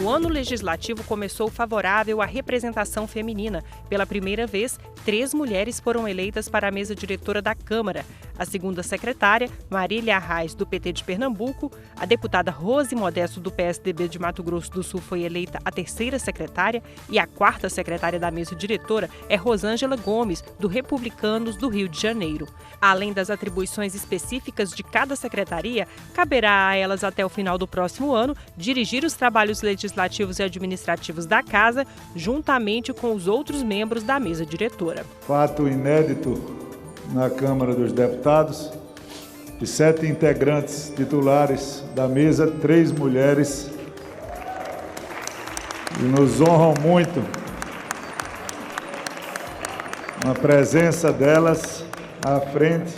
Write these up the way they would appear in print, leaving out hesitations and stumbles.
O ano legislativo começou favorável à representação feminina. Pela primeira vez, 3 mulheres foram eleitas para a mesa diretora da Câmara. A segunda secretária, Marília Arraes, do PT de Pernambuco, a deputada Rose Modesto, do PSDB de Mato Grosso do Sul, foi eleita a terceira secretária e a quarta secretária da mesa diretora é Rosângela Gomes, do Republicanos do Rio de Janeiro. Além das atribuições específicas de cada secretaria, caberá a elas até o final do próximo ano dirigir os trabalhos legislativos e administrativos da Casa, juntamente com os outros membros da mesa diretora. Fato inédito na Câmara dos Deputados, de 7 integrantes titulares da mesa, 3 mulheres, e nos honram muito a presença delas à frente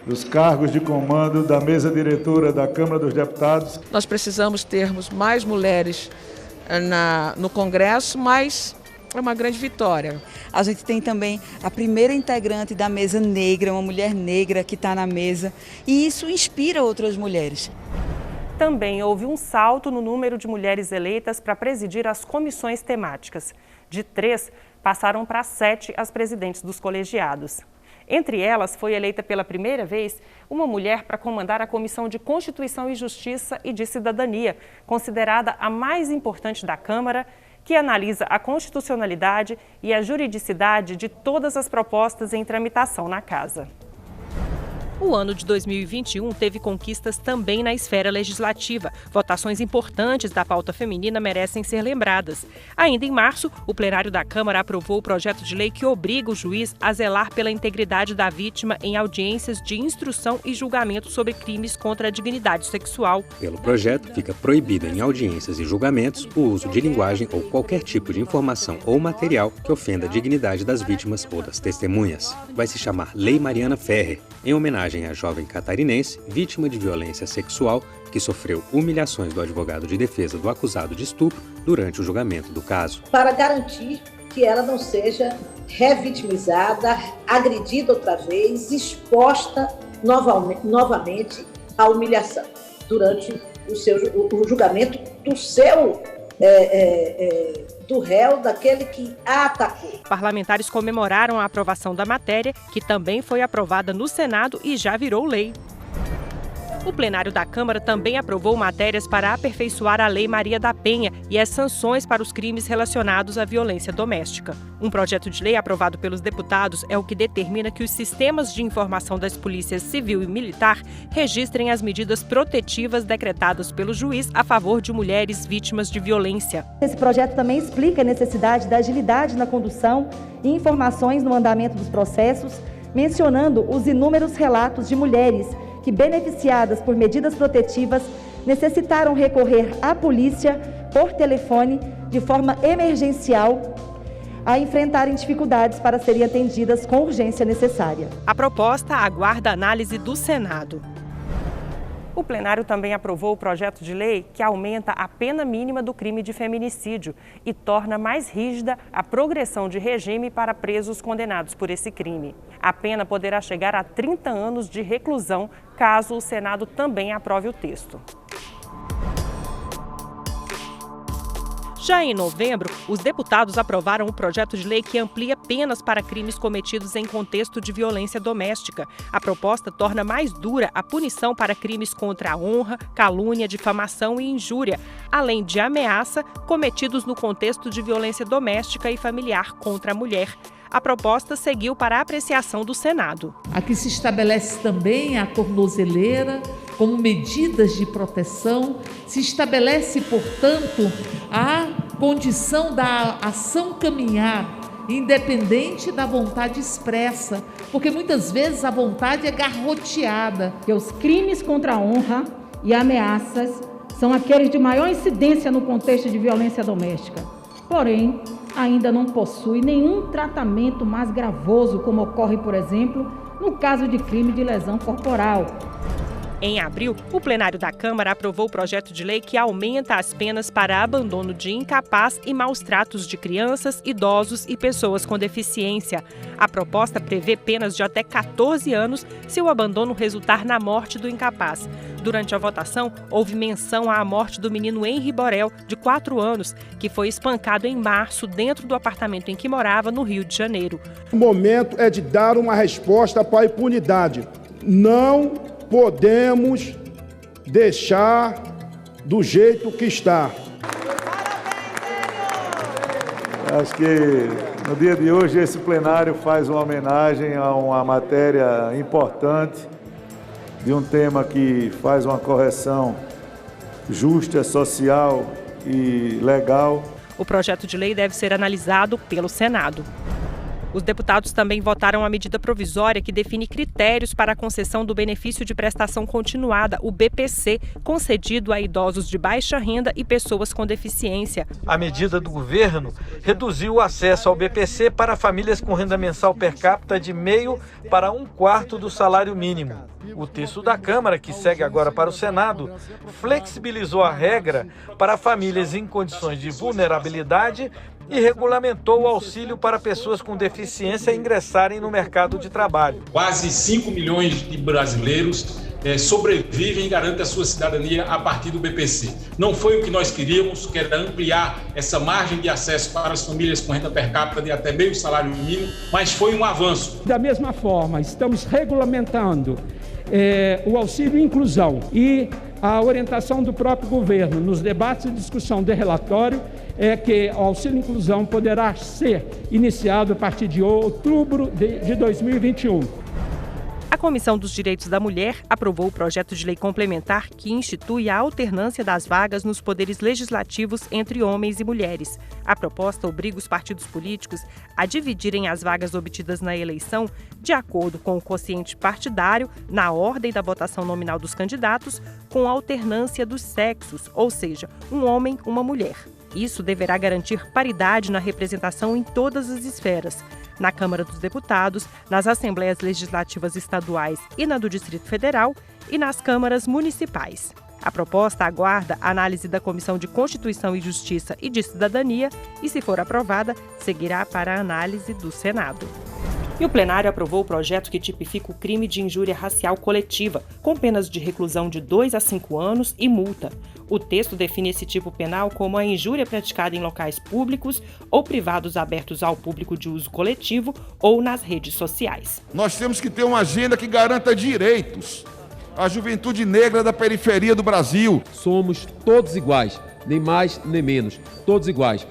dos cargos de comando da mesa diretora da Câmara dos Deputados. Nós precisamos termos mais mulheres no Congresso, mas é uma grande vitória. A gente tem também a primeira integrante da mesa negra, uma mulher negra que está na mesa, e isso inspira outras mulheres. Também houve um salto no número de mulheres eleitas para presidir as comissões temáticas. De 3, passaram para 7 as presidentes dos colegiados. Entre elas, foi eleita pela primeira vez uma mulher para comandar a Comissão de Constituição e Justiça e de Cidadania, considerada a mais importante da Câmara, que analisa a constitucionalidade e a juridicidade de todas as propostas em tramitação na Casa. O ano de 2021 teve conquistas também na esfera legislativa. Votações importantes da pauta feminina merecem ser lembradas. Ainda em março, o plenário da Câmara aprovou o projeto de lei que obriga o juiz a zelar pela integridade da vítima em audiências de instrução e julgamento sobre crimes contra a dignidade sexual. Pelo projeto, fica proibido em audiências e julgamentos o uso de linguagem ou qualquer tipo de informação ou material que ofenda a dignidade das vítimas ou das testemunhas. Vai se chamar Lei Mariana Ferrer, em homenagem à jovem catarinense vítima de violência sexual que sofreu humilhações do advogado de defesa do acusado de estupro durante o julgamento do caso. Para garantir que ela não seja revitimizada, agredida outra vez, exposta novamente à humilhação durante o julgamento do réu, daquele que a atacou. Parlamentares comemoraram a aprovação da matéria, que também foi aprovada no Senado e já virou lei. O plenário da Câmara também aprovou matérias para aperfeiçoar a Lei Maria da Penha e as sanções para os crimes relacionados à violência doméstica. Um projeto de lei aprovado pelos deputados é o que determina que os sistemas de informação das polícias civil e militar registrem as medidas protetivas decretadas pelo juiz a favor de mulheres vítimas de violência. Esse projeto também explica a necessidade da agilidade na condução e informações no andamento dos processos, mencionando os inúmeros relatos de mulheres que, beneficiadas por medidas protetivas, necessitaram recorrer à polícia por telefone de forma emergencial a enfrentarem dificuldades para serem atendidas com urgência necessária. A proposta aguarda análise do Senado. O plenário também aprovou o projeto de lei que aumenta a pena mínima do crime de feminicídio e torna mais rígida a progressão de regime para presos condenados por esse crime. A pena poderá chegar a 30 anos de reclusão, caso o Senado também aprove o texto. Já em novembro, os deputados aprovaram um projeto de lei que amplia penas para crimes cometidos em contexto de violência doméstica. A proposta torna mais dura a punição para crimes contra a honra, calúnia, difamação e injúria, além de ameaça cometidos no contexto de violência doméstica e familiar contra a mulher. A proposta seguiu para a apreciação do Senado. Aqui se estabelece também a tornozeleira como medidas de proteção. Se estabelece, portanto, a condição da ação caminhar independente da vontade expressa, porque muitas vezes a vontade é garroteada. Que os crimes contra a honra e ameaças são aqueles de maior incidência no contexto de violência doméstica. Porém, ainda não possui nenhum tratamento mais gravoso, como ocorre, por exemplo, no caso de crime de lesão corporal. Em abril, o plenário da Câmara aprovou o projeto de lei que aumenta as penas para abandono de incapaz e maus tratos de crianças, idosos e pessoas com deficiência. A proposta prevê penas de até 14 anos se o abandono resultar na morte do incapaz. Durante a votação, houve menção à morte do menino Henry Borel, de 4 anos, que foi espancado em março dentro do apartamento em que morava, no Rio de Janeiro. O momento é de dar uma resposta para a impunidade. Não podemos deixar do jeito que está. Acho que no dia de hoje esse plenário faz uma homenagem a uma matéria importante, de um tema que faz uma correção justa, social e legal. O projeto de lei deve ser analisado pelo Senado. Os deputados também votaram a medida provisória que define critérios para a concessão do benefício de prestação continuada, o BPC, concedido a idosos de baixa renda e pessoas com deficiência. A medida do governo reduziu o acesso ao BPC para famílias com renda mensal per capita de meio para 1/4 do salário mínimo. O texto da Câmara, que segue agora para o Senado, flexibilizou a regra para famílias em condições de vulnerabilidade e regulamentou o auxílio para pessoas com deficiência ingressarem no mercado de trabalho. Quase 5 milhões de brasileiros sobrevivem e garantem a sua cidadania a partir do BPC. Não foi o que nós queríamos, que era ampliar essa margem de acesso para as famílias com renda per capita de até meio salário mínimo, mas foi um avanço. Da mesma forma, estamos regulamentando o auxílio inclusão e a orientação do próprio governo nos debates e discussão de relatório é que o auxílio inclusão poderá ser iniciado a partir de outubro de 2021. A Comissão dos Direitos da Mulher aprovou o projeto de lei complementar que institui a alternância das vagas nos poderes legislativos entre homens e mulheres. A proposta obriga os partidos políticos a dividirem as vagas obtidas na eleição de acordo com o quociente partidário, na ordem da votação nominal dos candidatos, com a alternância dos sexos, ou seja, um homem, uma mulher. Isso deverá garantir paridade na representação em todas as esferas. Na Câmara dos Deputados, nas Assembleias Legislativas Estaduais e na do Distrito Federal e nas câmaras municipais. A proposta aguarda a análise da Comissão de Constituição e Justiça e de Cidadania e, se for aprovada, seguirá para a análise do Senado. E o plenário aprovou o projeto que tipifica o crime de injúria racial coletiva, com penas de reclusão de 2 a 5 anos e multa. O texto define esse tipo penal como a injúria praticada em locais públicos ou privados abertos ao público de uso coletivo ou nas redes sociais. Nós temos que ter uma agenda que garanta direitos à juventude negra da periferia do Brasil. Somos todos iguais, nem mais nem menos, todos iguais.